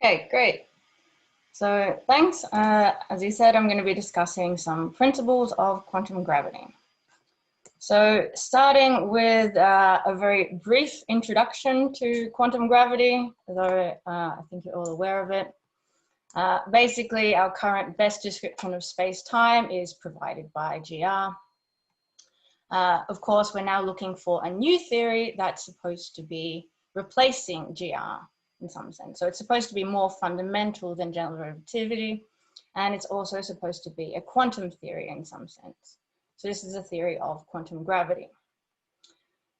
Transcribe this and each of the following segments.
Okay, great. So thanks. As you said, I'm going to be discussing some principles of quantum gravity. So starting with a very brief introduction to quantum gravity, although I think you're all aware of it. Basically, our current best description of space-time is provided by GR. Of course, we're now looking for a new theory that's supposed to be replacing GR in some sense. So it's supposed to be more fundamental than general relativity, and it's also supposed to be a quantum theory in some sense. So this is a theory of quantum gravity.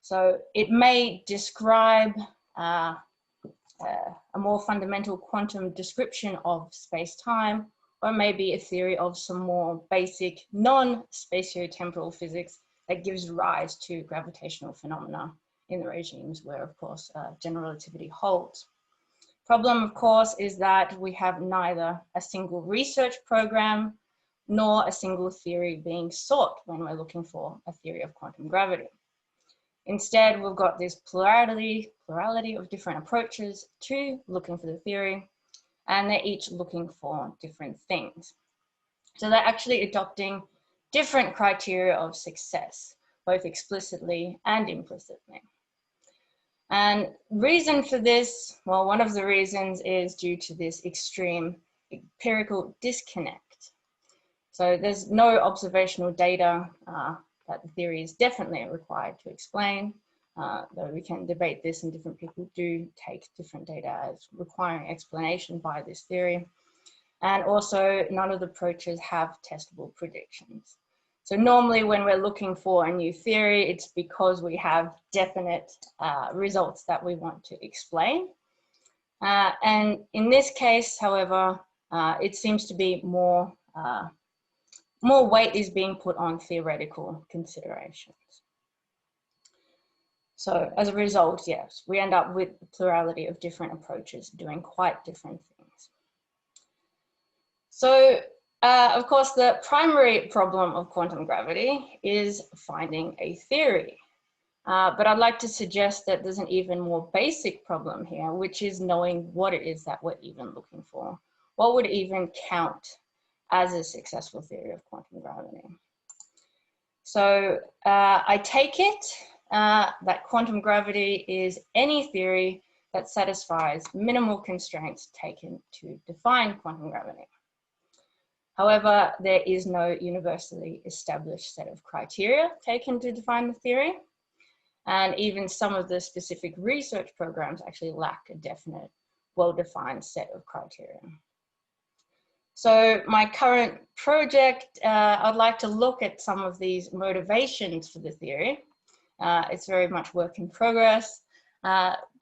So it may describe a more fundamental quantum description of space-time, or maybe a theory of some more basic non-spatiotemporal physics that gives rise to gravitational phenomena in the regimes where, of course, general relativity holds. Problem, of course, is that we have neither a single research program nor a single theory being sought when we're looking for a theory of quantum gravity. Instead, we've got this plurality of different approaches to looking for the theory, and they're each looking for different things. So they're actually adopting different criteria of success, both explicitly and implicitly. And reason for this, well, one of the reasons is due to this extreme empirical disconnect. So there's no observational data that the theory is definitely required to explain, though we can debate this and different people do take different data as requiring explanation by this theory. And also none of the approaches have testable predictions. So normally when we're looking for a new theory, it's because we have definite results that we want to explain. And in this case, however, it seems to be more weight is being put on theoretical considerations. So as a result, yes, we end up with a plurality of different approaches doing quite different things. So of course, the primary problem of quantum gravity is finding a theory. But I'd like to suggest that there's an even more basic problem here, which is knowing what it is that we're even looking for. What would even count as a successful theory of quantum gravity? So I take it that quantum gravity is any theory that satisfies minimal constraints taken to define quantum gravity. However, there is no universally established set of criteria taken to define the theory. And even some of the specific research programs actually lack a definite, well-defined set of criteria. So my current project, I'd like to look at some of these motivations for the theory. It's very much work in progress,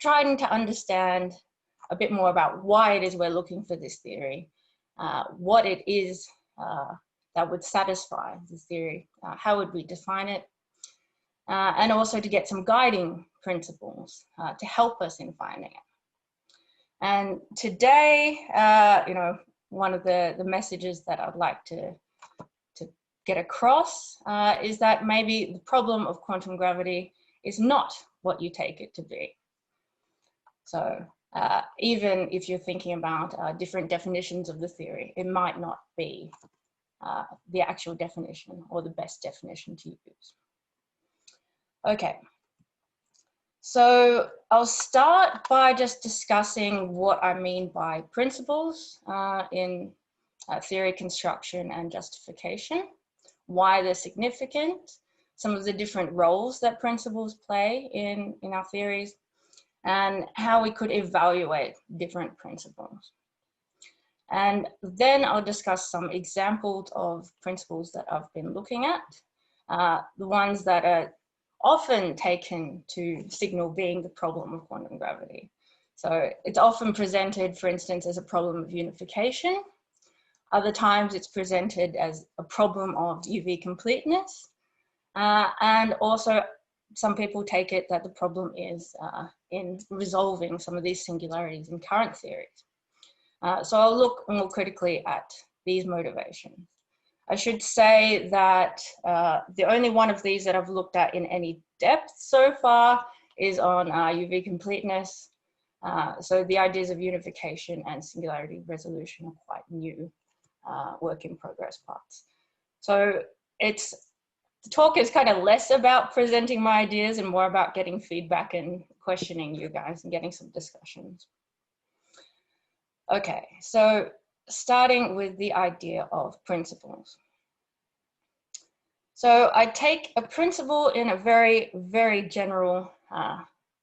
trying to understand a bit more about why it is we're looking for this theory, what it is that would satisfy the theory, how would we define it, and also to get some guiding principles to help us in finding it. And today, one of the messages that I'd like to get across is that maybe the problem of quantum gravity is not what you take it to be. So even if you're thinking about different definitions of the theory, it might not be the actual definition or the best definition to use. Okay, so I'll start by just discussing what I mean by principles in theory construction and justification, why they're significant, some of the different roles that principles play in our theories, and how we could evaluate different principles. And then I'll discuss some examples of principles that I've been looking at, the ones that are often taken to signal being the problem of quantum gravity. So it's often presented, for instance, as a problem of unification. Other times it's presented as a problem of UV completeness. And also some people take it that the problem is in resolving some of these singularities in current theories. So I'll look more critically at these motivations. I should say that the only one of these that I've looked at in any depth so far is on UV completeness. So the ideas of unification and singularity resolution are quite new work in progress parts. So the talk is kind of less about presenting my ideas and more about getting feedback and questioning you guys and getting some discussions. Okay, so starting with the idea of principles. So I take a principle in a very, very general,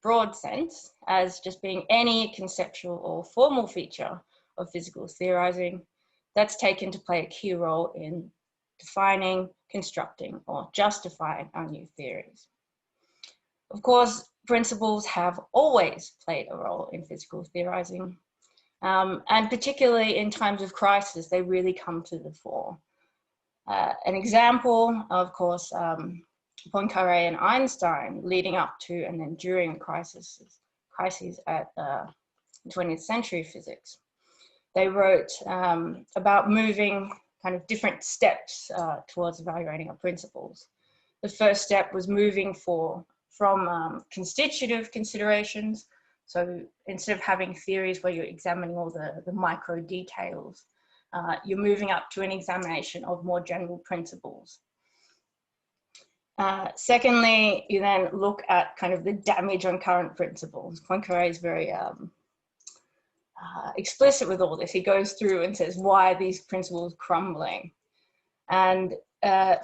broad sense as just being any conceptual or formal feature of physical theorizing that's taken to play a key role in defining, constructing, or justifying our new theories. Of course, principles have always played a role in physical theorizing, and particularly in times of crisis, they really come to the fore. An example, of course, Poincaré and Einstein leading up to and then during crises at 20th century physics. They wrote about moving kind of different steps towards evaluating our principles. The first step was moving from constitutive considerations. So instead of having theories where you're examining all the micro details, you're moving up to an examination of more general principles. Secondly, you then look at kind of the damage on current principles. Poincaré is very explicit with all this. He goes through and says why are these principles crumbling, and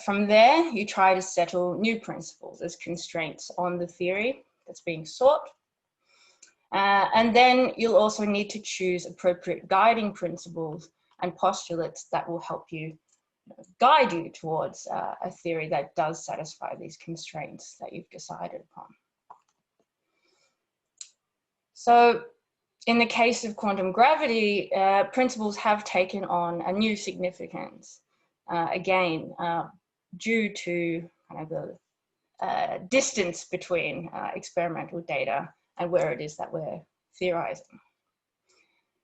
from there you try to settle new principles as constraints on the theory that's being sought, and then you'll also need to choose appropriate guiding principles and postulates that will help you guide you towards a theory that does satisfy these constraints that you've decided upon. So in the case of quantum gravity, principles have taken on a new significance, again, due to kind of the distance between experimental data and where it is that we're theorizing.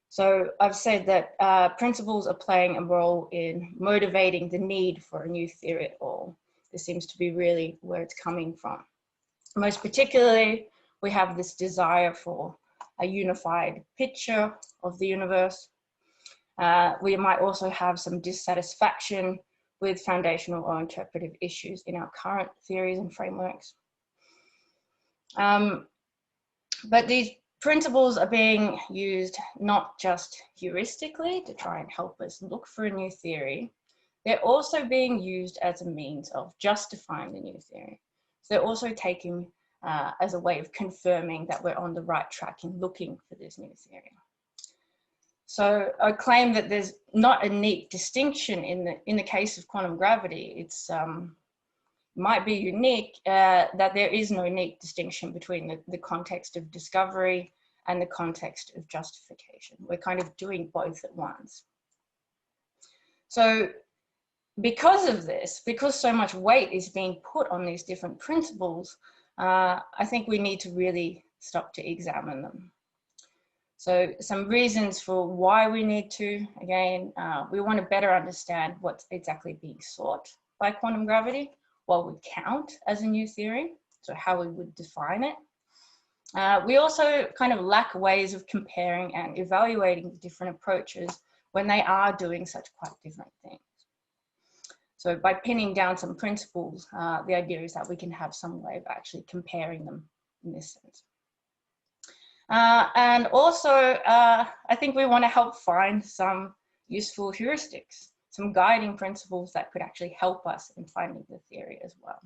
So I've said that principles are playing a role in motivating the need for a new theory at all. This seems to be really where it's coming from. Most particularly, we have this desire for a unified picture of the universe. We might also have some dissatisfaction with foundational or interpretive issues in our current theories and frameworks. But these principles are being used not just heuristically to try and help us look for a new theory, they're also being used as a means of justifying the new theory. So they're also taken as a way of confirming that we're on the right track in looking for this new theory. So I claim that there's not a neat distinction in the case of quantum gravity. It's might be unique that there is no neat distinction between the context of discovery and the context of justification. We're kind of doing both at once. So because of this, because so much weight is being put on these different principles, I think we need to really stop to examine them. So some reasons for why we need to, again, we want to better understand what's exactly being sought by quantum gravity, what we count as a new theory, so how we would define it. We also kind of lack ways of comparing and evaluating the different approaches when they are doing such quite different things. So by pinning down some principles, the idea is that we can have some way of actually comparing them in this sense. And also, I think we want to help find some useful heuristics, some guiding principles that could actually help us in finding the theory as well.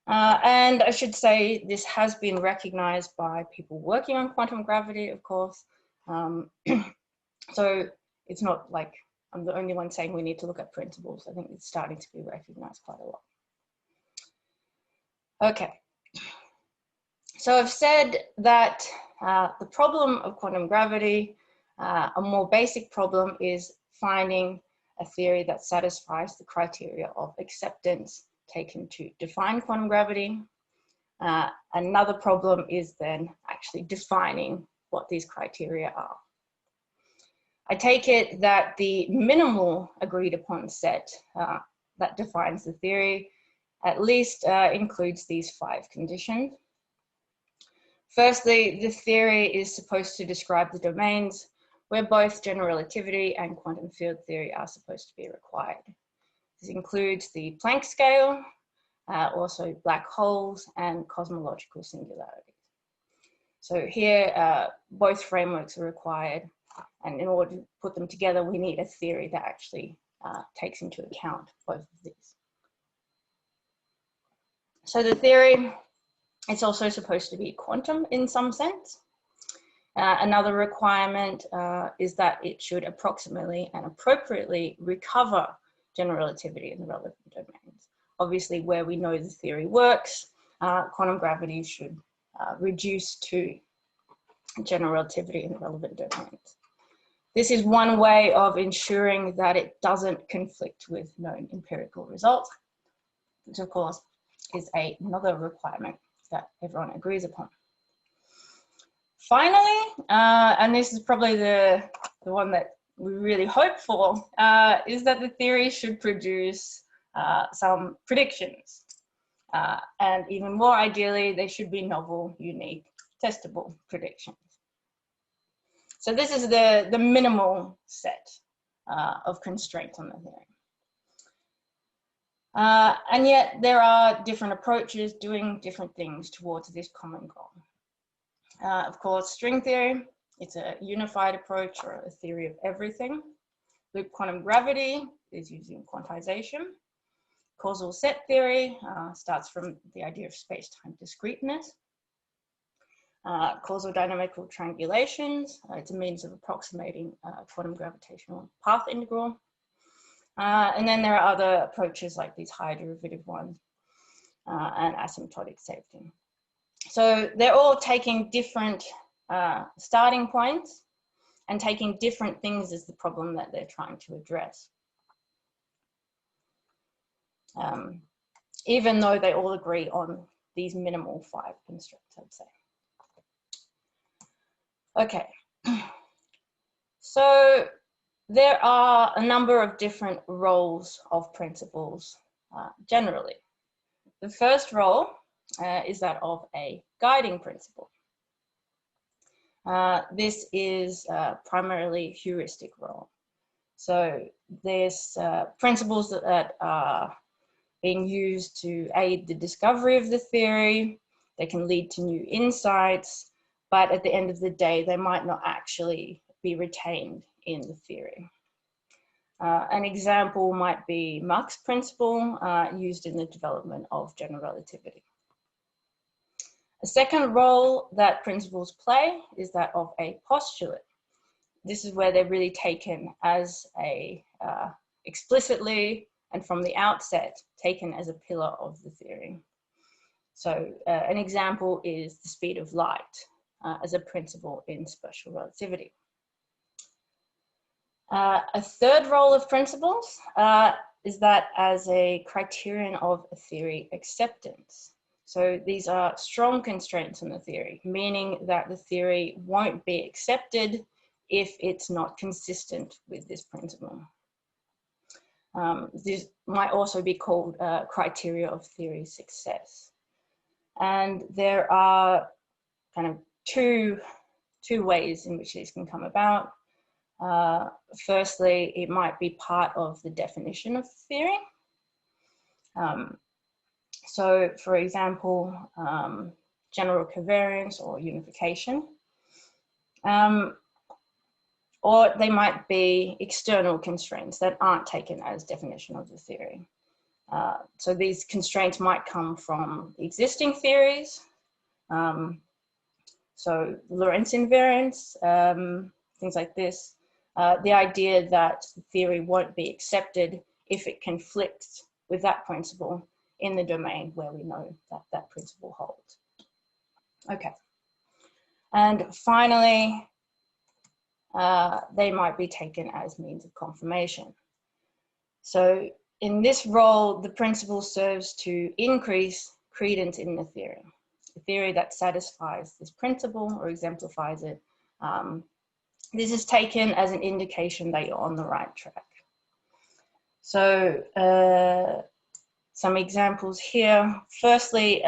And I should say this has been recognized by people working on quantum gravity, of course. So it's not like I'm the only one saying we need to look at principles. I think it's starting to be recognized quite a lot. Okay. So I've said that the problem of quantum gravity, a more basic problem, is finding a theory that satisfies the criteria of acceptance taken to define quantum gravity. Another problem is then actually defining what these criteria are. I take it that the minimal agreed upon set that defines the theory at least includes these 5 conditions. Firstly, the theory is supposed to describe the domains where both general relativity and quantum field theory are supposed to be required. This includes the Planck scale, also black holes and cosmological singularities. So here, both frameworks are required, and in order to put them together, we need a theory that actually takes into account both of these. So the theory, it's also supposed to be quantum in some sense. Another requirement is that it should approximately and appropriately recover general relativity in the relevant domains. Obviously, where we know the theory works, quantum gravity should reduce to general relativity in the relevant domains. This is one way of ensuring that it doesn't conflict with known empirical results, which of course is another requirement that everyone agrees upon. Finally, and this is probably the one that we really hope for, is that the theory should produce some predictions. And even more ideally, they should be novel, unique, testable predictions. So this is the minimal set of constraints on the theory. And yet there are different approaches doing different things towards this common goal. Of course, string theory, it's a unified approach or a theory of everything. Loop quantum gravity is using quantization. Causal set theory starts from the idea of space-time discreteness. Causal dynamical triangulations, it's a means of approximating quantum gravitational path integral. And then there are other approaches like these higher derivative ones and asymptotic safety. So they're all taking different starting points and taking different things as the problem that they're trying to address. Even though they all agree on these minimal 5 constraints, I'd say. Okay, so there are a number of different roles of principles generally. The first role is that of a guiding principle. This is primarily heuristic role. So there's principles that are being used to aid the discovery of the theory. They can lead to new insights, but at the end of the day, they might not actually be retained in the theory. An example might be Mach's principle used in the development of general relativity. A second role that principles play is that of a postulate. This is where they're really taken as a, explicitly and from the outset, taken as a pillar of the theory. So an example is the speed of light as a principle in special relativity. A third role of principles is that as a criterion of a theory acceptance. So these are strong constraints on the theory, meaning that the theory won't be accepted if it's not consistent with this principle. This might also be called criteria of theory success. And there are kind of two ways in which these can come about. Firstly, it might be part of the definition of the theory. So for example, general covariance or unification. Or they might be external constraints that aren't taken as definition of the theory. So these constraints might come from existing theories. So Lorentz invariance, things like this. The idea that the theory won't be accepted if it conflicts with that principle in the domain where we know that that principle holds. Okay. And finally, they might be taken as means of confirmation. So in this role, the principle serves to increase credence in the theory. A theory that satisfies this principle or exemplifies it. This is taken as an indication that you're on the right track. So some examples here. Firstly,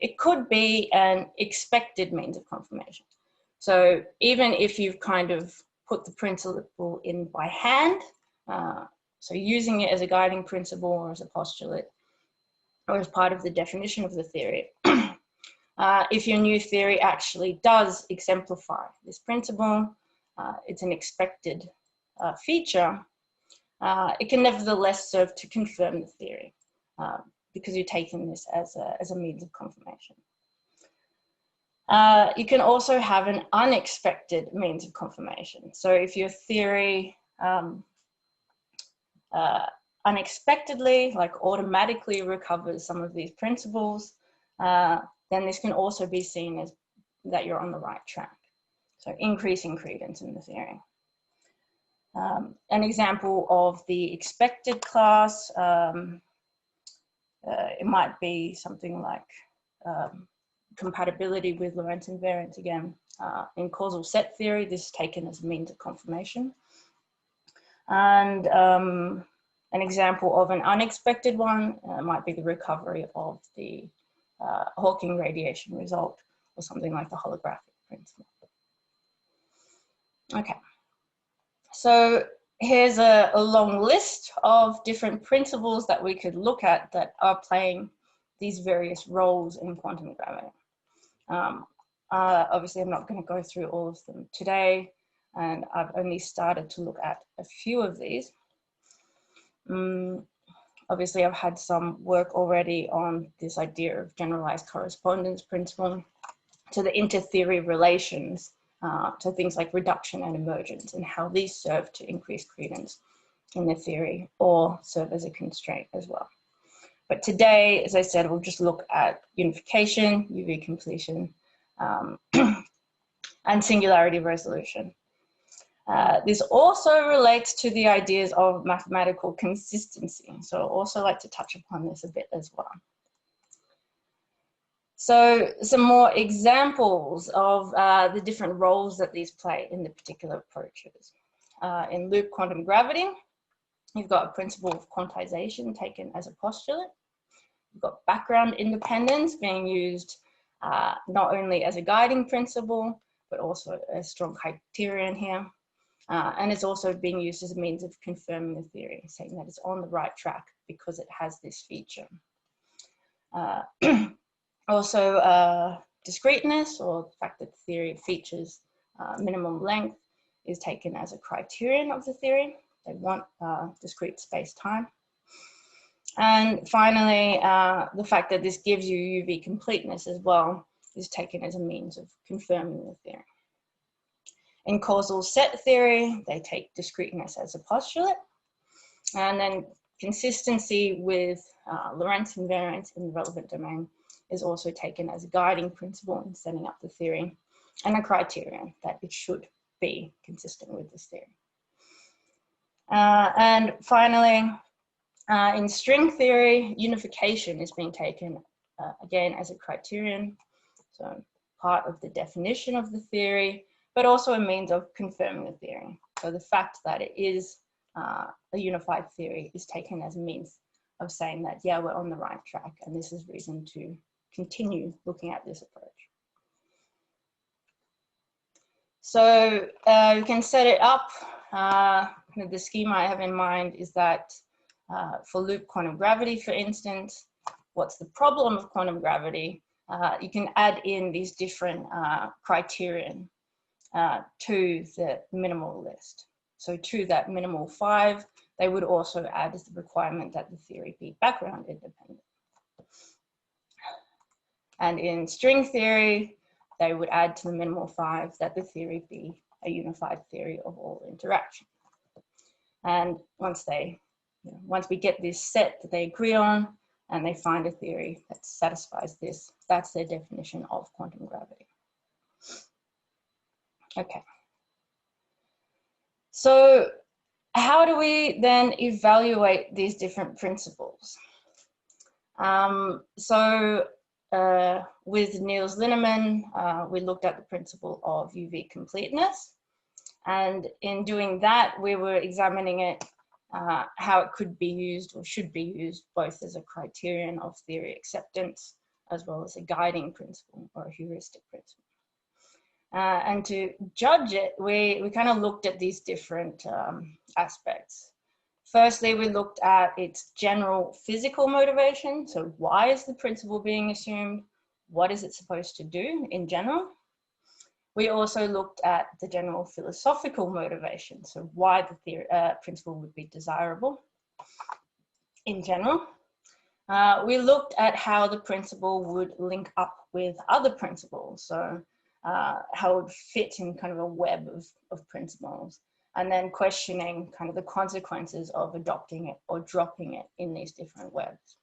it could be an expected means of confirmation. So even if you've kind of put the principle in by hand, so using it as a guiding principle or as a postulate or as part of the definition of the theory, if your new theory actually does exemplify this principle, it's an expected feature, it can nevertheless serve to confirm the theory because you're taking this as a means of confirmation. You can also have an unexpected means of confirmation. So if your theory unexpectedly, like automatically recovers some of these principles, then this can also be seen as that you're on the right track. So increasing credence in the theory. An example of the expected class, it might be something like compatibility with Lorentz invariance again. In causal set theory, this is taken as a means of confirmation. And an example of an unexpected one might be the recovery of the Hawking radiation result or something like the holographic principle. Okay, so here's a long list of different principles that we could look at that are playing these various roles in quantum gravity. Obviously, I'm not going to go through all of them today, and I've only started to look at a few of these. Obviously, I've had some work already on this idea of generalized correspondence principle, to the inter-theory relations, to things like reduction and emergence, and how these serve to increase credence in the theory or serve as a constraint as well. But today, as I said, we'll just look at unification, UV completion, and singularity resolution. This also relates to the ideas of mathematical consistency. So I'd also like to touch upon this a bit as well. So some more examples of the different roles that these play in the particular approaches. In loop quantum gravity, you've got a principle of quantization taken as a postulate. You've got background independence being used not only as a guiding principle, but also a strong criterion here. And it's also being used as a means of confirming the theory, saying that it's on the right track because it has this feature. Also, discreteness, or the fact that the theory features minimum length, is taken as a criterion of the theory. They want discrete space-time. And finally, the fact that this gives you UV completeness as well is taken as a means of confirming the theory. In causal set theory, they take discreteness as a postulate, and then consistency with Lorentz invariance in the relevant domain is also taken as a guiding principle in setting up the theory, and a criterion that it should be consistent with this theory. And finally, in string theory, unification is being taken again as a criterion, so part of the definition of the theory, but also a means of confirming the theory. So the fact that it is a unified theory is taken as a means of saying that, yeah, we're on the right track, and this is reason to continue looking at this approach. So you can set it up. The schema I have in mind is that for loop quantum gravity, for instance, what's the problem of quantum gravity? You can add in these different criterion to the minimal list. So to that minimal 5, they would also add as the requirement that the theory be background independent. And in string theory, they would add to the minimal 5 that the theory be a unified theory of all interaction. And once we get this set that they agree on, and they find a theory that satisfies this, that's their definition of quantum gravity. Okay. So how do we then evaluate these different principles? With Niels Linnemann, we looked at the principle of UV completeness. And in doing that, we were examining it, how it could be used or should be used both as a criterion of theory acceptance as well as a guiding principle or a heuristic principle. And to judge it, we kind of looked at these different aspects. Firstly, we looked at its general physical motivation. So why is the principle being assumed? What is it supposed to do in general? We also looked at the general philosophical motivation. So why the theory, principle would be desirable in general. We looked at how the principle would link up with other principles. So how it would fit in kind of a web of principles, and then questioning kind of the consequences of adopting it or dropping it in these different webs.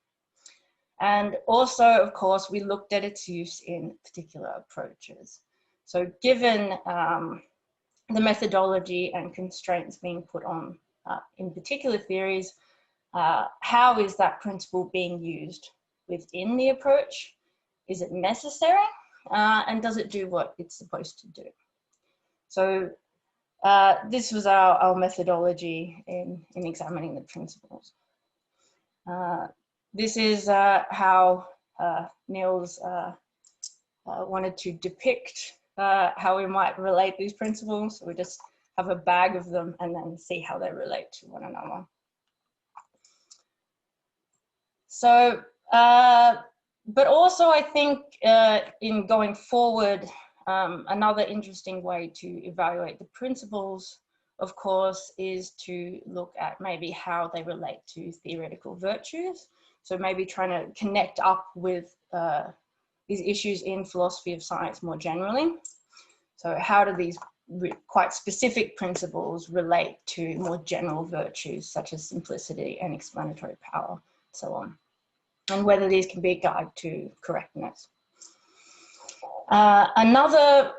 And also, of course, we looked at its use in particular approaches. So given the methodology and constraints being put on in particular theories, how is that principle being used within the approach? Is it necessary? And does it do what it's supposed to do? So this was our methodology in examining the principles. This is how Niels wanted to depict how we might relate these principles. So we just have a bag of them and then see how they relate to one another. So, but also I think in going forward, another interesting way to evaluate the principles, of course, is to look at maybe how they relate to theoretical virtues. So maybe trying to connect up with these issues in philosophy of science more generally. So how do these quite specific principles relate to more general virtues such as simplicity and explanatory power, so on, and whether these can be a guide to correctness. Another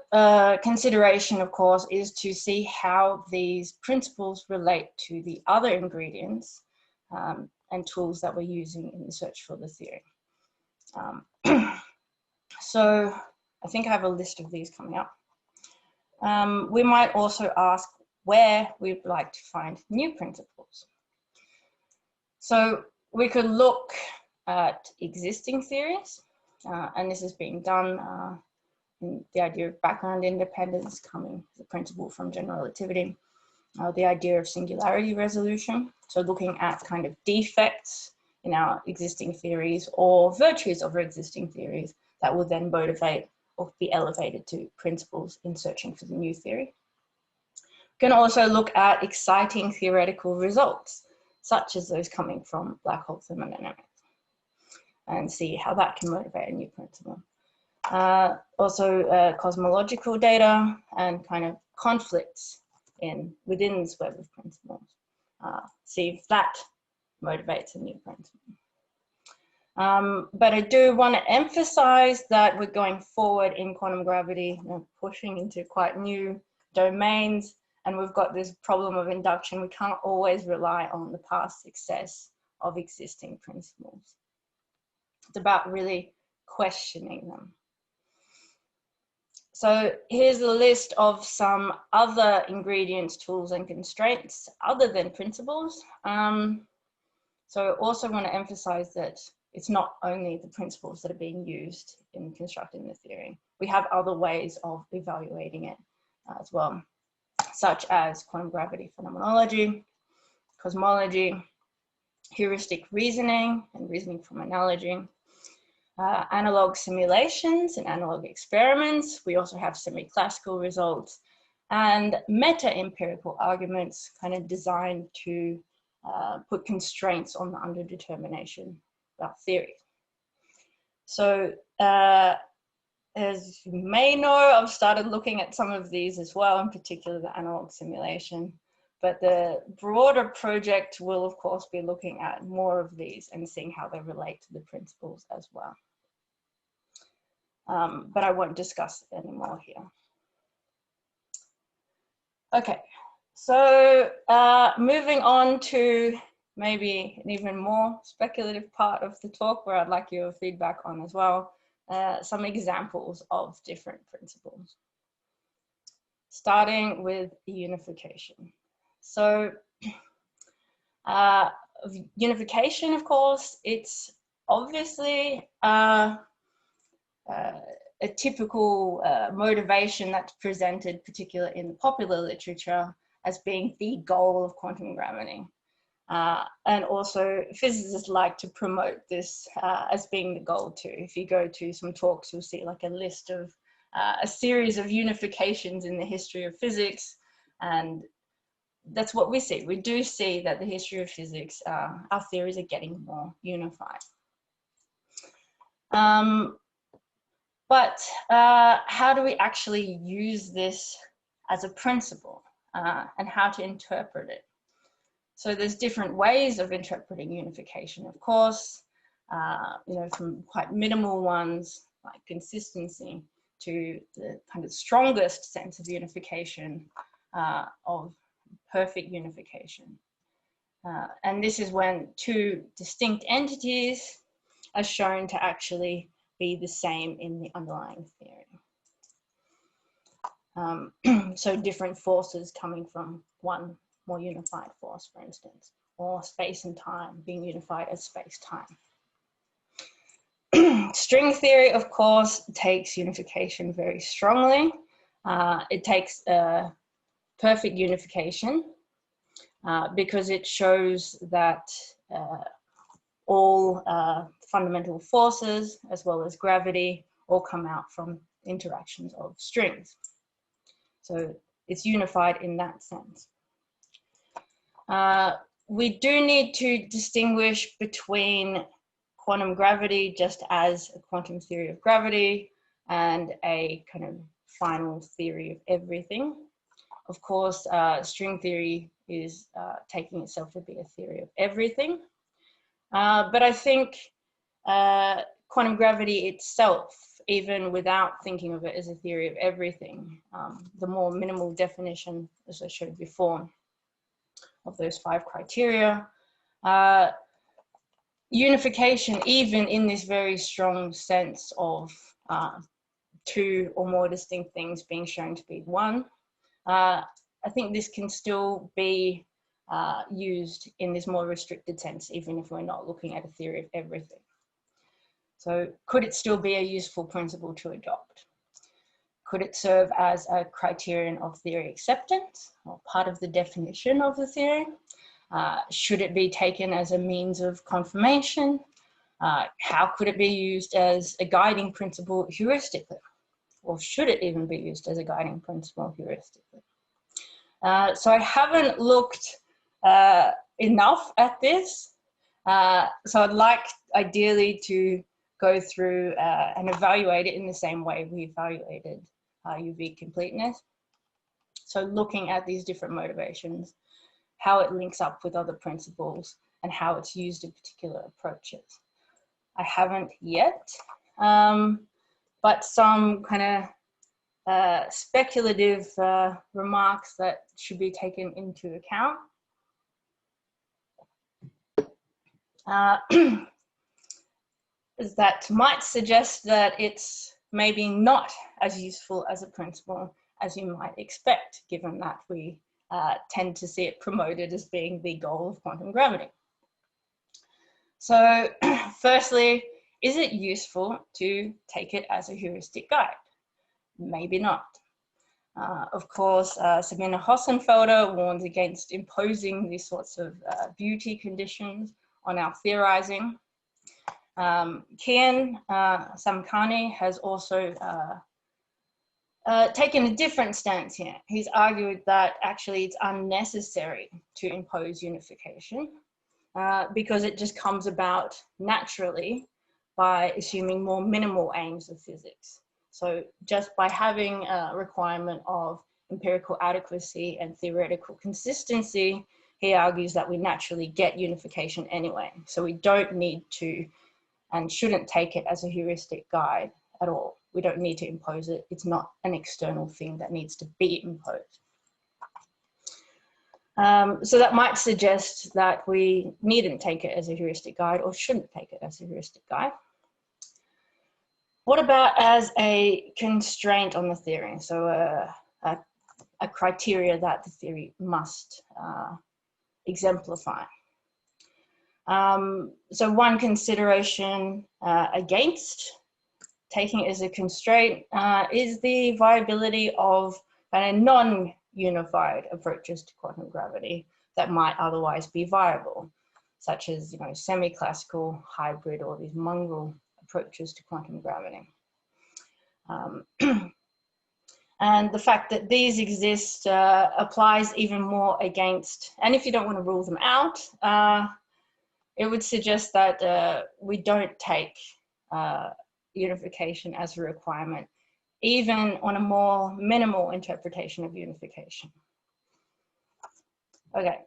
consideration, of course, is to see how these principles relate to the other ingredients and tools that we're using in the search for the theory. So I think I have a list of these coming up. We might also ask where we'd like to find new principles. So we could look at existing theories, and this is being done in the idea of background independence coming as a principle from general relativity, the idea of singularity resolution, so looking at kind of defects in our existing theories or virtues of our existing theories that will then motivate or be elevated to principles in searching for the new theory. We can also look at exciting theoretical results, such as those coming from black hole thermodynamics, and see how that can motivate a new principle. Also cosmological data and kind of conflicts within this web of principles. See if that motivates a new principle. But I do want to emphasize that we're going forward in quantum gravity, pushing into quite new domains, and we've got this problem of induction. We can't always rely on the past success of existing principles. It's about really questioning them. So here's a list of some other ingredients, tools, and constraints other than principles. So I also want to emphasize that it's not only the principles that are being used in constructing the theory. We have other ways of evaluating it as well, such as quantum gravity phenomenology, cosmology, heuristic reasoning and reasoning from analogy, analog simulations and analog experiments. We also have semi-classical results and meta-empirical arguments kind of designed to put constraints on the underdetermination about theory. So as you may know, I've started looking at some of these as well, in particular the analog simulation, but the broader project will of course be looking at more of these and seeing how they relate to the principles as well. But I won't discuss it anymore here. Okay, so moving on to maybe an even more speculative part of the talk where I'd like your feedback on as well, some examples of different principles. Starting with unification. So unification, of course, it's obviously a typical motivation that's presented, particularly in the popular literature, as being the goal of quantum gravity. And also physicists like to promote this as being the goal too. If you go to some talks, you'll see like a list of a series of unifications in the history of physics, and that's what we see. We do see that the history of physics, our theories are getting more unified. But how do we actually use this as a principle and how to interpret it? So there's different ways of interpreting unification, of course, you know, from quite minimal ones like consistency to the kind of strongest sense of unification of perfect unification. And this is when two distinct entities are shown to actually be the same in the underlying theory. So different forces coming from one more unified force, for instance, or space and time being unified as space-time. String theory, of course, takes unification very strongly. It takes perfect unification because it shows that all fundamental forces, as well as gravity, all come out from interactions of strings. So it's unified in that sense. We do need to distinguish between quantum gravity just as a quantum theory of gravity and a kind of final theory of everything. Of course, string theory is taking itself to be a theory of everything. But I think quantum gravity itself, even without thinking of it as a theory of everything, the more minimal definition, as I showed before, of those 5 criteria, unification, even in this very strong sense of 2 or more distinct things being shown to be one, I think this can still be used in this more restricted sense, even if we're not looking at a theory of everything. So could it still be a useful principle to adopt? Could it serve as a criterion of theory acceptance or part of the definition of the theory? Should it be taken as a means of confirmation? How could it be used as a guiding principle heuristically? Or should it even be used as a guiding principle heuristically? So I haven't looked enough at this. So I'd like ideally to go through and evaluate it in the same way we evaluated UV completeness. So looking at these different motivations, how it links up with other principles, and how it's used in particular approaches. I haven't yet, but some kind of speculative remarks that should be taken into account. Is that might suggest that it's maybe not as useful as a principle as you might expect, given that we tend to see it promoted as being the goal of quantum gravity. So firstly, is it useful to take it as a heuristic guide? Maybe not. Of course, Sabine Hossenfelder warns against imposing these sorts of beauty conditions on our theorizing. Kian Samkani has also taken a different stance here. He's argued that actually it's unnecessary to impose unification because it just comes about naturally by assuming more minimal aims of physics. So just by having a requirement of empirical adequacy and theoretical consistency, he argues that we naturally get unification anyway. So we don't need to and shouldn't take it as a heuristic guide at all. We don't need to impose it. It's not an external thing that needs to be imposed. So that might suggest that we needn't take it as a heuristic guide or shouldn't take it as a heuristic guide. What about as a constraint on the theory? So a criteria that the theory must exemplify. So one consideration against taking it as a constraint is the viability of kind of non-unified approaches to quantum gravity that might otherwise be viable, such as, you know, semi-classical, hybrid, or these mongrel approaches to quantum gravity. And the fact that these exist applies even more against, and if you don't want to rule them out, it would suggest that we don't take unification as a requirement, even on a more minimal interpretation of unification. Okay.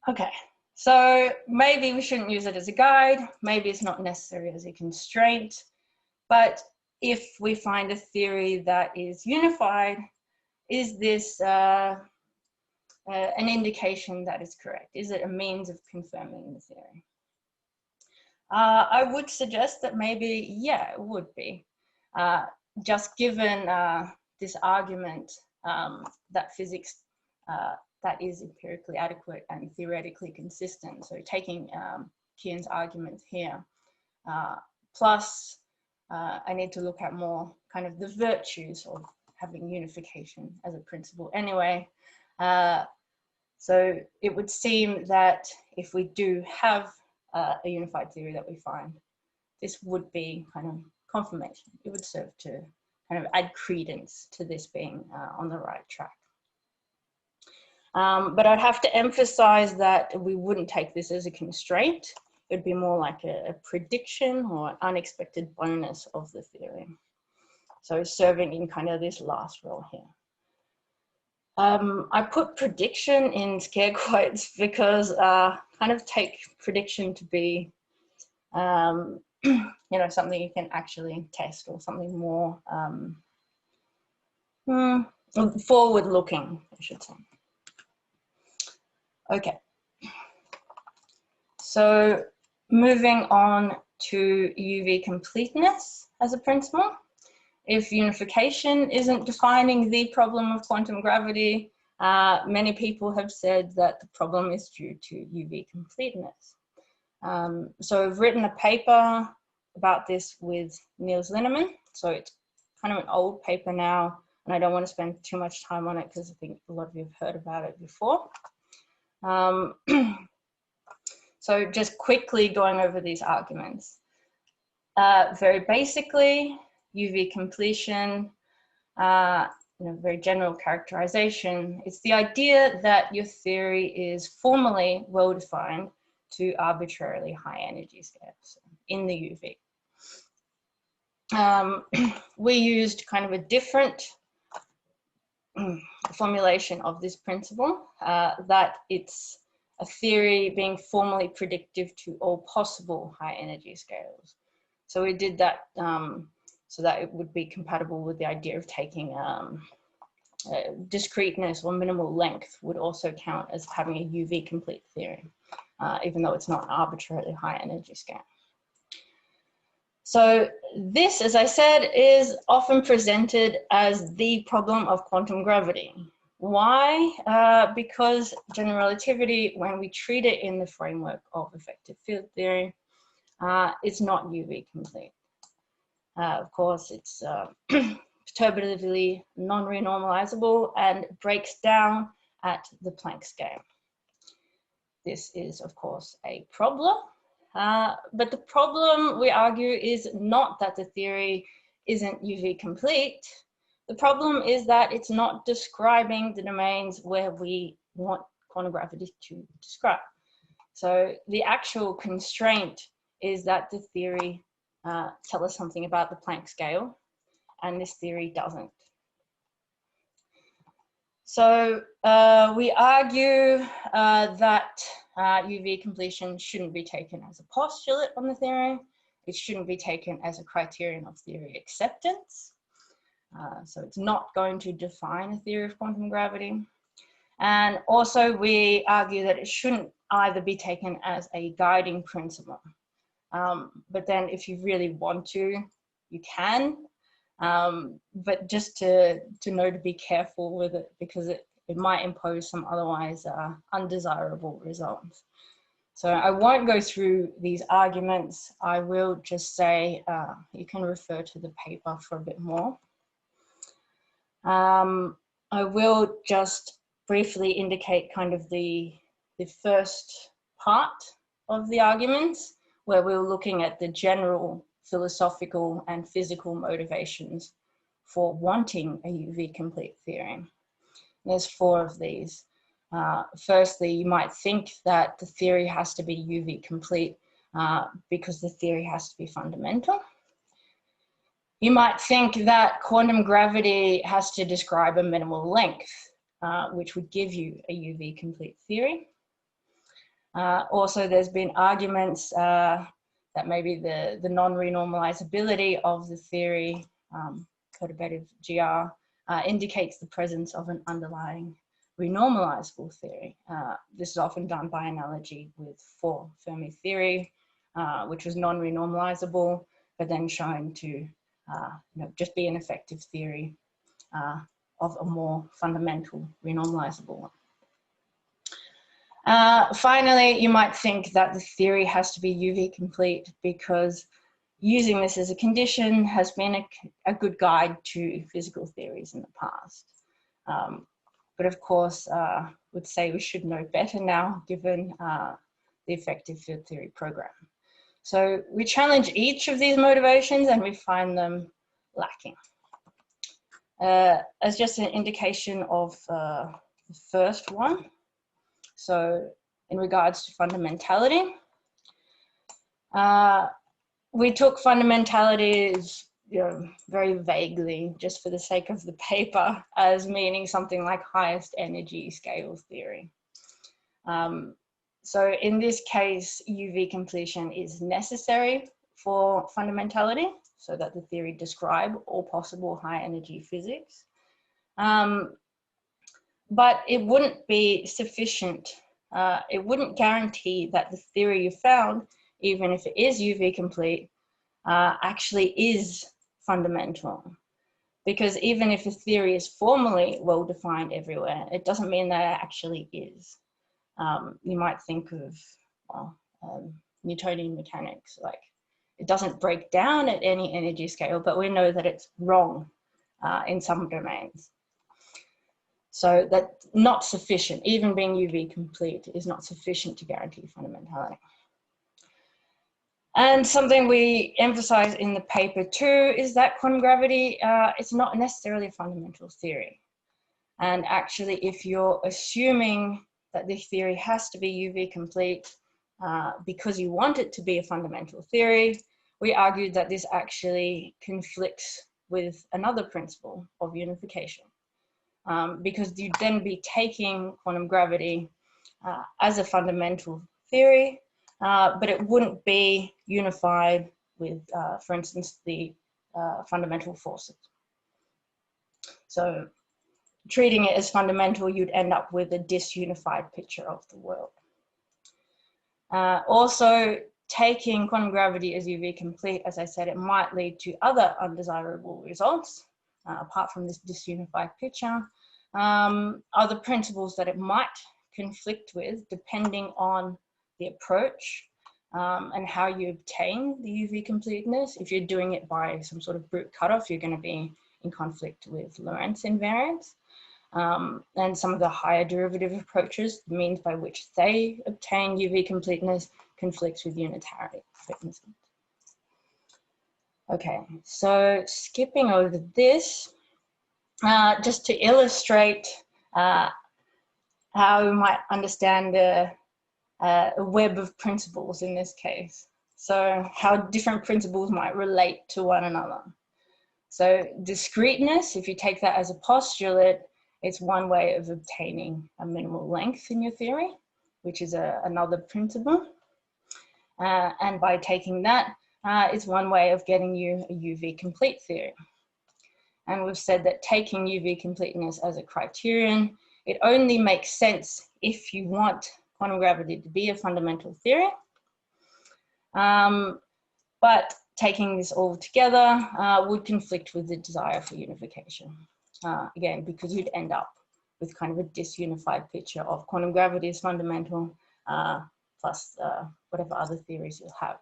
Okay. So maybe we shouldn't use it as a guide. Maybe it's not necessary as a constraint. But if we find a theory that is unified, is this an indication that is correct? Is it a means of confirming the theory? I would suggest that maybe, yeah, it would be. Just given this argument that physics that is empirically adequate and theoretically consistent. So taking Kian's argument here, plus I need to look at more kind of the virtues of having unification as a principle anyway. So it would seem that if we do have a unified theory that we find, this would be kind of confirmation. It would serve to kind of add credence to this being on the right track. But I'd have to emphasize that we wouldn't take this as a constraint. It'd be more like a prediction or an unexpected bonus of the theory. So serving in kind of this last role here. I put prediction in scare quotes because kind of take prediction to be, you know, something you can actually test, or something more forward-looking, I should say. Okay. So moving on to UV completeness as a principle. If unification isn't defining the problem of quantum gravity, many people have said that the problem is due to UV completeness. So I've written a paper about this with Niels Linnemann. So it's kind of an old paper now, and I don't want to spend too much time on it because I think a lot of you have heard about it before. So just quickly going over these arguments. Very basically, UV completion, very general characterization. It's the idea that your theory is formally well-defined to arbitrarily high energy scales in the UV. We used kind of a different formulation of this principle, that it's a theory being formally predictive to all possible high energy scales. So we did that so that it would be compatible with the idea of taking discreteness or minimal length would also count as having a UV complete theory, even though it's not an arbitrarily high energy scale. So this, as I said, is often presented as the problem of quantum gravity. Why? Because general relativity, when we treat it in the framework of effective field theory, it's not UV complete. Of course, it's perturbatively non-renormalizable and breaks down at the Planck scale. This is, of course, a problem. But the problem, we argue, is not that the theory isn't UV complete. The problem is that it's not describing the domains where we want quantum gravity to describe. So the actual constraint is that the theory tell us something about the Planck scale, and this theory doesn't. So we argue that UV completion shouldn't be taken as a postulate on the theory. It shouldn't be taken as a criterion of theory acceptance. So it's not going to define a theory of quantum gravity. And also we argue that it shouldn't either be taken as a guiding principle. But then if you really want to, you can. But just to know to be careful with it, because it might impose some otherwise undesirable results. So I won't go through these arguments. I will just say you can refer to the paper for a bit more. I will just briefly indicate kind of the first part of the arguments, where we're looking at the general philosophical and physical motivations for wanting a UV complete theory. There's 4 of these. Firstly, you might think that the theory has to be UV complete because the theory has to be fundamental. You might think that quantum gravity has to describe a minimal length, which would give you a UV complete theory. Also, there's been arguments that maybe the non-renormalizability of the theory, perturbative GR, indicates the presence of an underlying renormalizable theory. This is often done by analogy with 4 Fermi theory, which was non-renormalizable, but then shown to just be an effective theory of a more fundamental renormalizable one. Finally, you might think that the theory has to be UV complete because using this as a condition has been a good guide to physical theories in the past. But of course, would say we should know better now given the effective field theory program. So we challenge each of these motivations and we find them lacking. As just an indication of the first one, so in regards to fundamentality, we took fundamentalities very vaguely, just for the sake of the paper, as meaning something like highest energy scale theory. So in this case, UV completion is necessary for fundamentality, so that the theory describe all possible high energy physics. But it wouldn't be sufficient. It wouldn't guarantee that the theory you found, even if it is UV complete, actually is fundamental. Because even if a theory is formally well-defined everywhere, it doesn't mean that it actually is. You might think of Newtonian mechanics, like it doesn't break down at any energy scale, but we know that it's wrong in some domains. So that's not sufficient. Even being UV complete is not sufficient to guarantee fundamentality. And something we emphasize in the paper too is that quantum gravity is not necessarily a fundamental theory. And actually, if you're assuming that the theory has to be UV complete because you want it to be a fundamental theory, we argued that this actually conflicts with another principle of unification. Because you'd then be taking quantum gravity as a fundamental theory, but it wouldn't be unified with, for instance, the fundamental forces. So treating it as fundamental, you'd end up with a disunified picture of the world. Also, taking quantum gravity as UV complete, as I said, it might lead to other undesirable results, apart from this disunified picture. Other principles that it might conflict with, depending on the approach and how you obtain the UV completeness. If you're doing it by some sort of brute cutoff, you're going to be in conflict with Lorentz invariance. And some of the higher derivative approaches, the means by which they obtain UV completeness, conflicts with unitarity, for instance. Okay, so skipping over this, just to illustrate how we might understand a web of principles in this case. So how different principles might relate to one another. So discreteness, if you take that as a postulate, it's one way of obtaining a minimal length in your theory, which is another principle. And by taking that, it's one way of getting you a UV complete theory. And we've said that taking UV completeness as a criterion, it only makes sense if you want quantum gravity to be a fundamental theory. But taking this all together would conflict with the desire for unification. Again, because you'd end up with kind of a disunified picture of quantum gravity as fundamental, plus whatever other theories you'll have.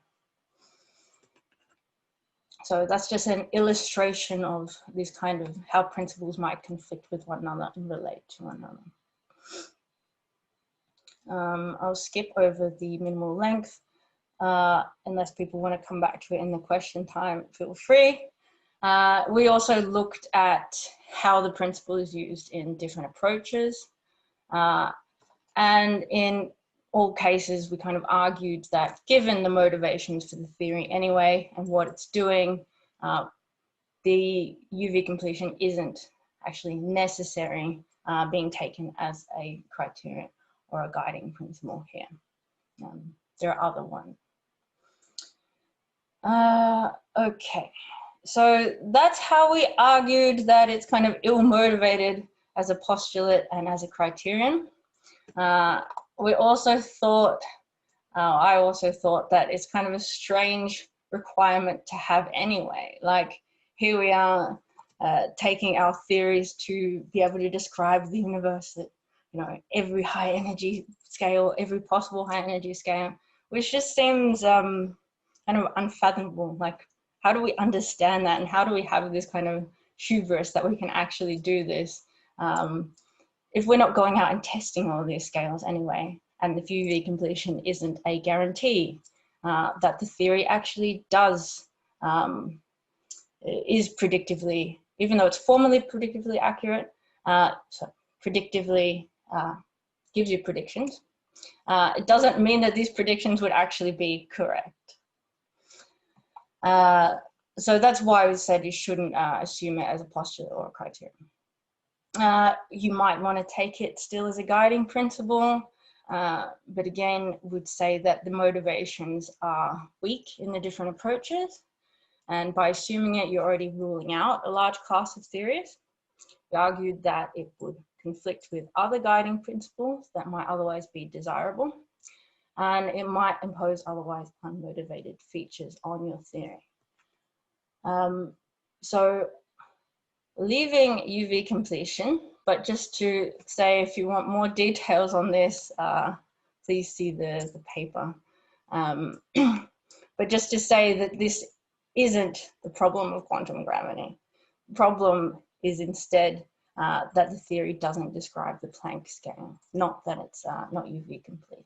So that's just an illustration of this kind of how principles might conflict with one another and relate to one another. I'll skip over the minimal length. Unless people want to come back to it in the question time, feel free. We also looked at how the principle is used in different approaches. And in all cases, we kind of argued that given the motivations for the theory anyway and what it's doing, the UV completion isn't actually necessary being taken as a criterion or a guiding principle here. There are other ones. Okay, so that's how we argued that it's kind of ill-motivated as a postulate and as a criterion. We also thought, I also thought that it's kind of a strange requirement to have anyway. Like here we are taking our theories to be able to describe the universe at, you know, every high energy scale, every possible high energy scale, which just seems kind of unfathomable. Like, how do we understand that, and how do we have this kind of hubris that we can actually do this if we're not going out and testing all these scales anyway, and the UV completion isn't a guarantee that the theory actually does, is predictively, even though it's formally predictively accurate, so predictively gives you predictions. It doesn't mean that these predictions would actually be correct. So that's why we said you shouldn't assume it as a postulate or a criterion. You might want to take it still as a guiding principle, but again, would say that the motivations are weak in the different approaches. And by assuming it, you're already ruling out a large class of theories. We argued that it would conflict with other guiding principles that might otherwise be desirable, and it might impose otherwise unmotivated features on your theory. So leaving UV completion, but just to say, if you want more details on this, please see the paper. But just to say that this isn't the problem of quantum gravity. The problem is instead that the theory doesn't describe the Planck scale, not that it's not UV complete.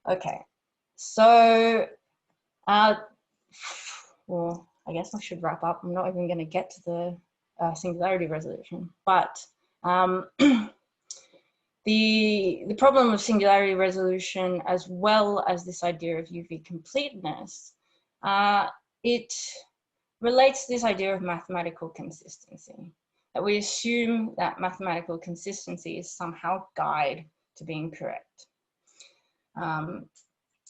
Okay, so, well, I guess I should wrap up. I'm not even going to get to the singularity resolution, but the problem of singularity resolution, as well as this idea of UV completeness, it relates to this idea of mathematical consistency, that we assume that mathematical consistency is somehow guide to being correct.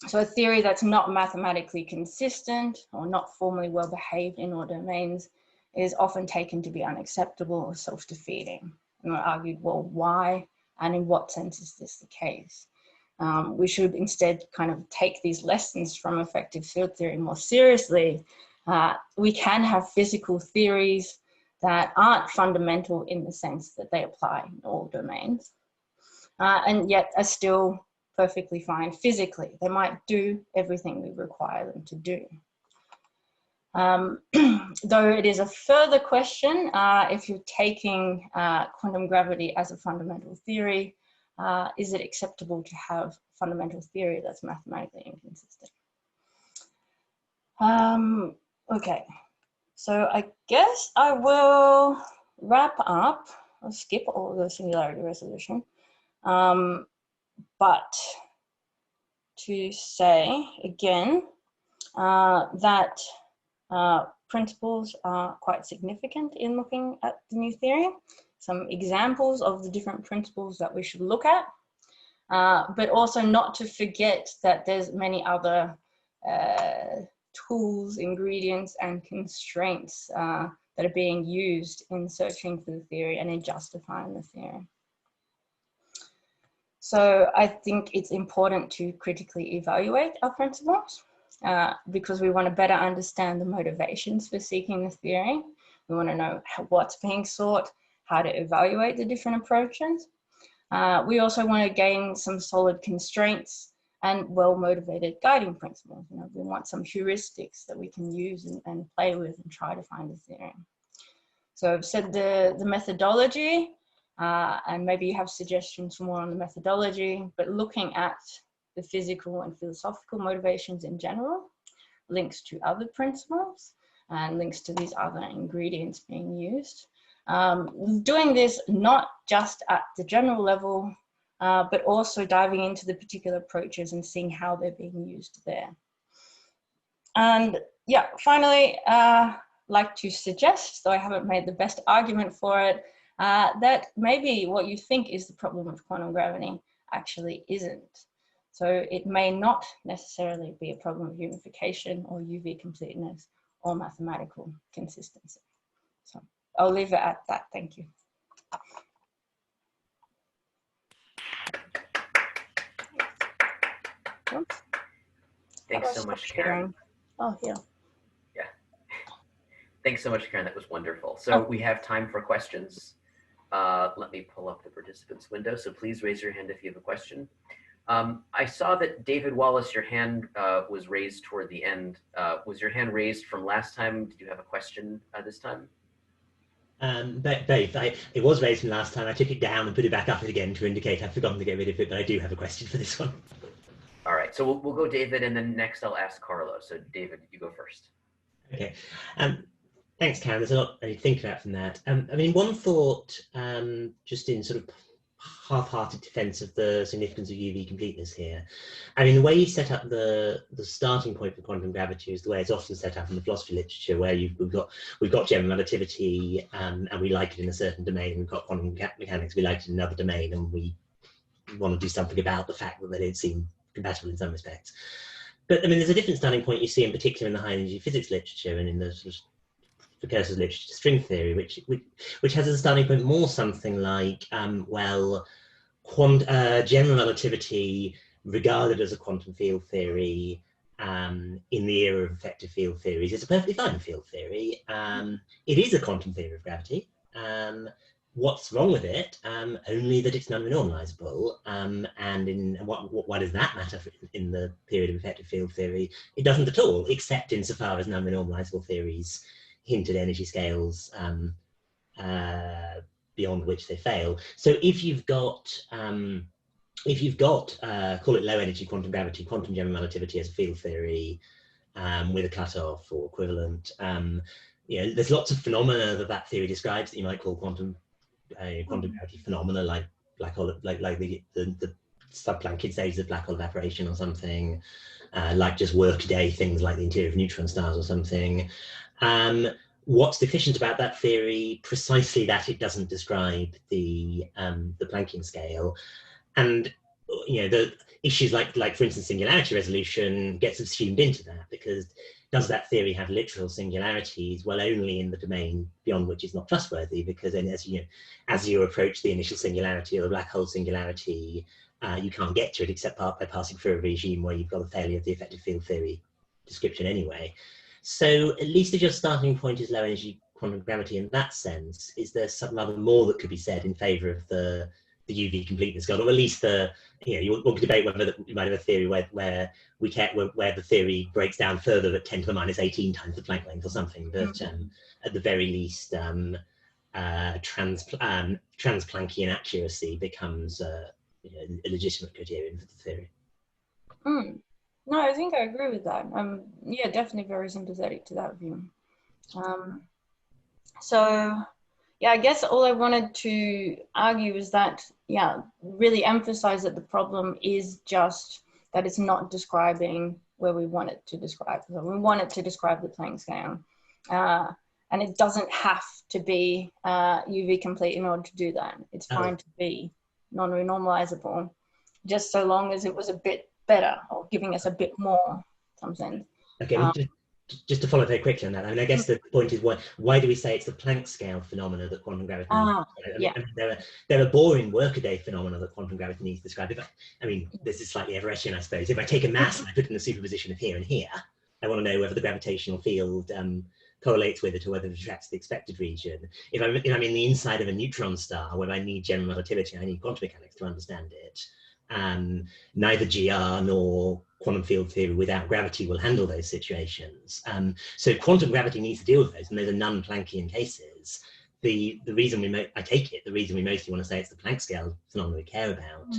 So a theory that's not mathematically consistent or not formally well behaved in all domains is often taken to be unacceptable or self-defeating. And we argued, well, why and in what sense is this the case? We should instead kind of take these lessons from effective field theory more seriously. We can have physical theories that aren't fundamental in the sense that they apply in all domains, and yet are still perfectly fine physically. They might do everything we require them to do. Though it is a further question, if you're taking quantum gravity as a fundamental theory, is it acceptable to have fundamental theory that's mathematically inconsistent? Okay, so I guess I will wrap up. I'll skip all the singularity resolution. But to say again that principles are quite significant in looking at the new theory. Some examples of the different principles that we should look at, but also not to forget that there's many other tools, ingredients, and constraints that are being used in searching for the theory and in justifying the theory. So I think it's important to critically evaluate our principles because we want to better understand the motivations for seeking the theory. We want to know what's being sought, how to evaluate the different approaches. We also want to gain some solid constraints and well-motivated guiding principles. You know, we want some heuristics that we can use and play with and try to find a theorem. So I've said the methodology, and maybe you have suggestions for more on the methodology, but looking at the physical and philosophical motivations in general, links to other principles, and links to these other ingredients being used. Doing this not just at the general level, but also diving into the particular approaches and seeing how they're being used there. And yeah, finally, like to suggest, though I haven't made the best argument for it, that maybe what you think is the problem with quantum gravity actually isn't. So it may not necessarily be a problem of unification or UV completeness or mathematical consistency. So I'll leave it at that. Thank you. Oops. Thanks so much, Karen. Oh, yeah. Yeah. Thanks so much, Karen. That was wonderful. So we have time for questions. Let me pull up the participants window. So please raise your hand if you have a question. I saw that David Wallace, your hand was raised toward the end. Was your hand raised from last time? Did you have a question this time? Both. It was raised from last time. I took it down and put it back up again to indicate I've forgotten to get rid of it, but I do have a question for this one. All right, so we'll go David, and then next I'll ask Carlo. So David, you go first. Okay. Thanks, Karen. There's a lot to think about from that. I mean, one thought, just in sort of half-hearted defense of the significance of UV completeness here. I mean, the way you set up the starting point for quantum gravity is the way it's often set up in the philosophy literature, where we've got general relativity, and we like it in a certain domain. We've got quantum mechanics, we like it in another domain, and we want to do something about the fact that they don't seem compatible in some respects. But I mean, there's a different starting point you see in particular in the high energy physics literature and in the sort of precursors literature to string theory, which has as a starting point more something like, well, general relativity regarded as a quantum field theory in the era of effective field theories is a perfectly fine field theory. It is a quantum theory of gravity. What's wrong with it? Only that it's non-renormalizable. And why does that matter in the period of effective field theory? It doesn't at all, except insofar as non-renormalizable theories hint at energy scales beyond which they fail. So if you've got call it low energy quantum gravity, quantum general relativity as a field theory with a cutoff or equivalent, you know, there's lots of phenomena that theory describes that you might call quantum gravity phenomena, like black hole, like the sub-Planckian stages of black hole evaporation or something, like just workaday things like the interior of neutron stars or something. What's deficient about that theory? Precisely that it doesn't describe the Planckian scale, and you know, the issues like for instance singularity resolution get subsumed into that, because does that theory have literal singularities? Well, only in the domain beyond which it's not trustworthy, because then as you approach the initial singularity or the black hole singularity, you can't get to it except by passing through a regime where you've got a failure of the effective field theory description anyway. So at least if your starting point is low energy quantum gravity in that sense, is there some other more that could be said in favor of the UV completeness goal, or at least you could debate whether you might have a theory where the theory breaks down further at 10 to the minus 18 times the Planck length or something, but at the very least trans-Planckian accuracy becomes a legitimate criterion for the theory. No, I think I agree with that. Yeah, definitely very sympathetic to that view. So yeah, I guess all I wanted to argue is that, yeah, really emphasize that the problem is just that it's not describing where we want it to describe. So we want it to describe the Planck scale. And it doesn't have to be UV complete in order to do that. It's fine to be non-renormalizable, just so long as it was a bit better or giving us a bit more something. Okay, just to follow very quickly on that, I mean, I guess the point is why do we say it's the Planck scale phenomena that quantum gravity needs? I mean, there are boring workaday phenomena that quantum gravity needs to describe. I mean, this is slightly Everettian, I suppose. If I take a mass and I put it in a superposition of here and here, I want to know whether the gravitational field correlates with it or whether it attracts the expected region. If I'm in the inside of a neutron star where I need general relativity, I need quantum mechanics to understand it. Neither GR nor quantum field theory without gravity will handle those situations. So quantum gravity needs to deal with those, and those are non-Planckian cases. The reason I take it, the reason we mostly want to say it's the Planck scale phenomenon we care about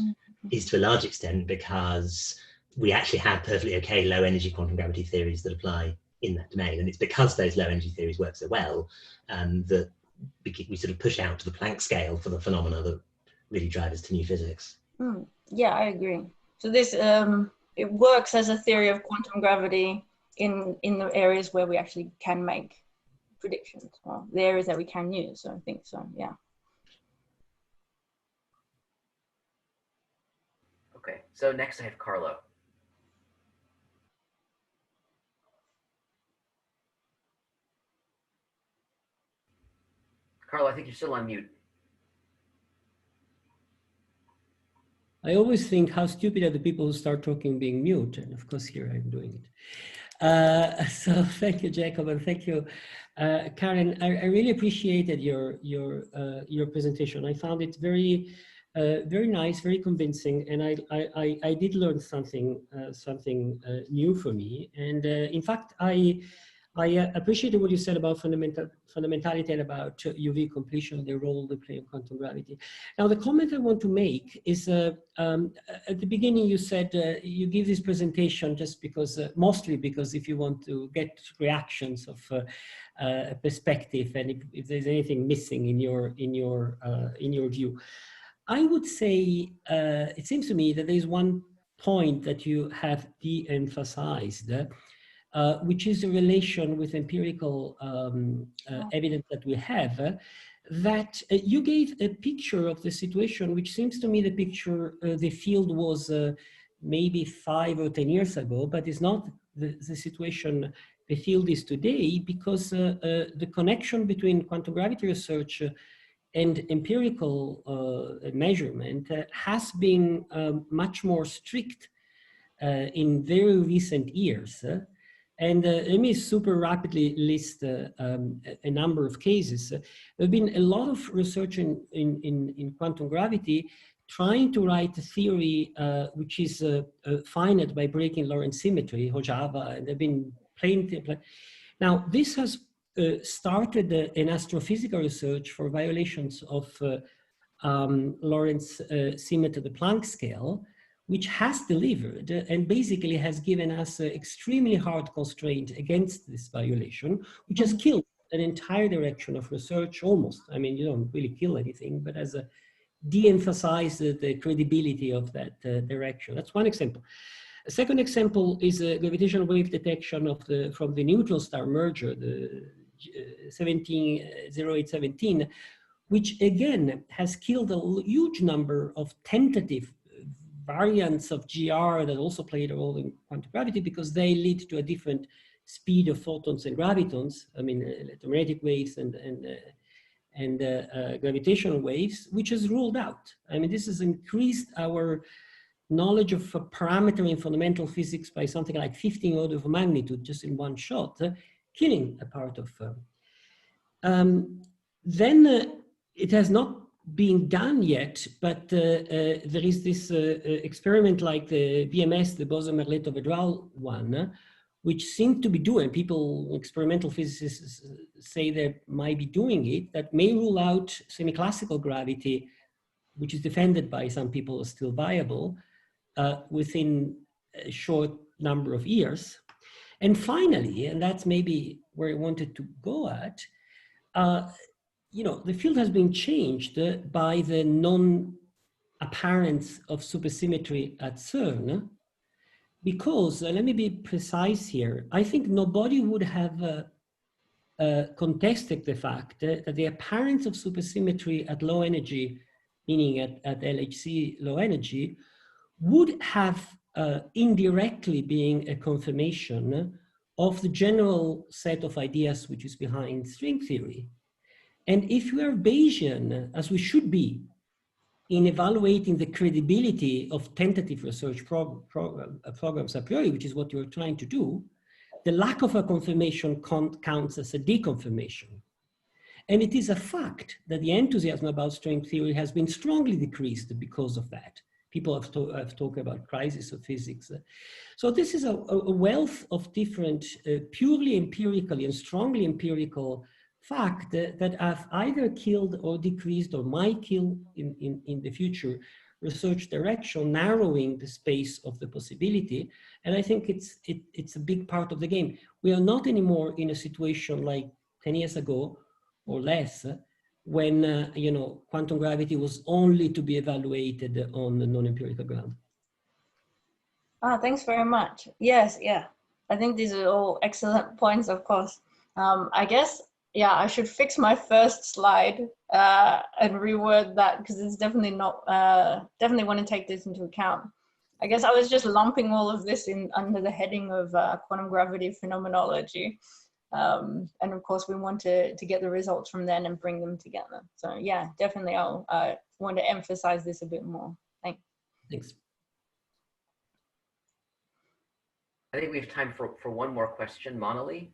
is to a large extent because we actually have perfectly okay low energy quantum gravity theories that apply in that domain. And it's because those low energy theories work so well that we sort of push out to the Planck scale for the phenomena that really drive us to new physics. Yeah, I agree. So this, it works as a theory of quantum gravity in the areas where we actually can make predictions, or the areas that we can use. So I think so, yeah. Okay, so next I have Carlo. Carlo, I think you're still on mute. I always think how stupid are the people who start talking being mute, and of course here I'm doing it. So thank you, Jacob, and thank you, Karen. I really appreciated your presentation. I found it very very nice, very convincing, and I did learn something new for me. And in fact, I appreciated what you said about fundamentality and about UV completion, the role they play in quantum gravity. Now, the comment I want to make is at the beginning you said you give this presentation just because, mostly because if you want to get reactions of perspective and if there's anything missing in your view. I would say it seems to me that there is one point that you have de-emphasized, which is a relation with empirical evidence that we have, that you gave a picture of the situation, which seems to me the picture the field was maybe 5 or 10 years ago, but it's not the situation the field is today, because the connection between quantum gravity research and empirical measurement has been much more strict in very recent years. And let me super rapidly list a number of cases. There have been a lot of research in quantum gravity trying to write a theory which is finite by breaking Lorentz symmetry, Hojava, and there have been plenty. Now, this has started an astrophysical research for violations of Lorentz symmetry, the Planck scale, which has delivered and basically has given us an extremely hard constraint against this violation, which has killed an entire direction of research almost. I mean, you don't really kill anything, but has de-emphasized the credibility of that direction. That's one example. A second example is a gravitational wave detection of from the neutron star merger, the 0817, which again has killed a huge number of tentative variants of GR that also played a role in quantum gravity, because they lead to a different speed of photons and gravitons. I mean, electromagnetic waves and gravitational waves, which is ruled out. I mean, this has increased our knowledge of a parameter in fundamental physics by something like 15 orders of magnitude just in one shot, killing a part of. Then it has not been done yet, but there is this experiment like the BMS, the Boson-Merletov-Vedral one, which seem to be doing, people, experimental physicists say they might be doing it, that may rule out semi-classical gravity, which is defended by some people as still viable, within a short number of years. And finally, and that's maybe where I wanted to go at, you know, the field has been changed by the non-apparence of supersymmetry at CERN, because, let me be precise here, I think nobody would have contested the fact that the appearance of supersymmetry at low energy, meaning at LHC low energy, would have indirectly been a confirmation of the general set of ideas which is behind string theory. And if we are Bayesian, as we should be, in evaluating the credibility of tentative research programs a priori, which is what you're trying to do, the lack of a confirmation counts as a deconfirmation. And it is a fact that the enthusiasm about string theory has been strongly decreased because of that. People have talked about crisis of physics. So this is a wealth of different purely empirical and strongly empirical fact that have either killed or decreased or might kill in the future research direction, narrowing the space of the possibility. And I think it's a big part of the game. We are not anymore in a situation like 10 years ago or less, when you know, quantum gravity was only to be evaluated on the non-empirical ground. Thanks very much. Yes, yeah. I think these are all excellent points, of course. I guess, yeah, I should fix my first slide and reword that, because it's definitely not, definitely want to take this into account. I guess I was just lumping all of this in under the heading of quantum gravity phenomenology. And of course, we want to get the results from then and bring them together. So yeah, definitely I'll want to emphasize this a bit more. Thanks. Thanks. I think we have time for one more question. Monali?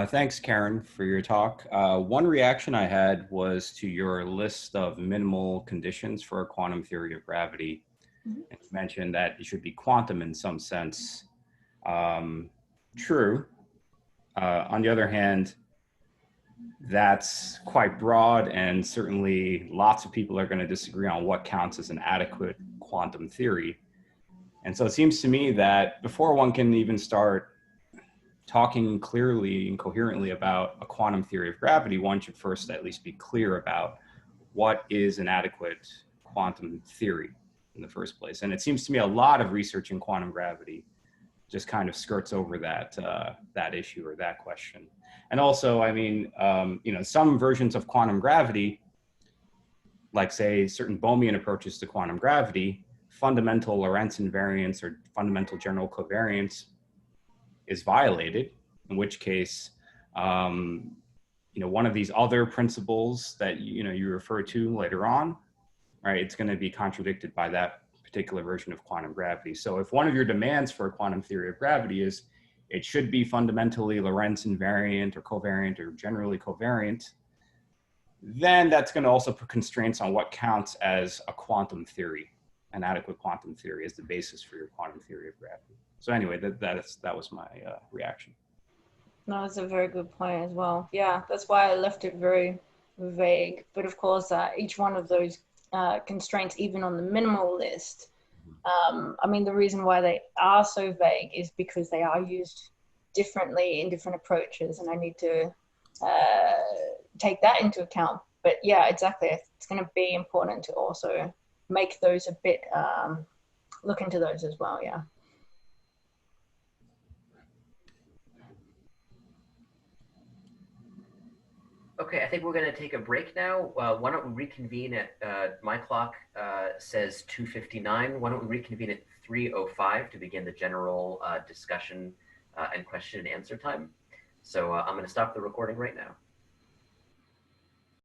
Thanks, Karen, for your talk. One reaction I had was to your list of minimal conditions for a quantum theory of gravity. Mm-hmm. And you mentioned that it should be quantum in some sense. True. On the other hand, that's quite broad, and certainly lots of people are going to disagree on what counts as an adequate quantum theory. And so it seems to me that before one can even start talking clearly and coherently about a quantum theory of gravity, one should first at least be clear about what is an adequate quantum theory in the first place. And it seems to me a lot of research in quantum gravity just kind of skirts over that that issue or that question. And also, I mean, you know, some versions of quantum gravity, like say certain Bohmian approaches to quantum gravity, fundamental Lorentz invariance or fundamental general covariance is violated, in which case, you know, one of these other principles that, you know, you refer to later on, right, it's going to be contradicted by that particular version of quantum gravity. So if one of your demands for a quantum theory of gravity is it should be fundamentally Lorentz invariant or covariant or generally covariant, then that's going to also put constraints on what counts as a quantum theory, an adequate quantum theory as the basis for your quantum theory of gravity. So anyway, that was my reaction. No, that's a very good point as well. Yeah, that's why I left it very vague. But of course, each one of those constraints, even on the minimal list, I mean, the reason why they are so vague is because they are used differently in different approaches, and I need to take that into account. But yeah, exactly. It's going to be important to also make those a bit, look into those as well, yeah. Okay, I think we're going to take a break now. Why don't we reconvene at, my clock says 2:59. Why don't we reconvene at 3:05 to begin the general discussion and question and answer time. So I'm going to stop the recording right now.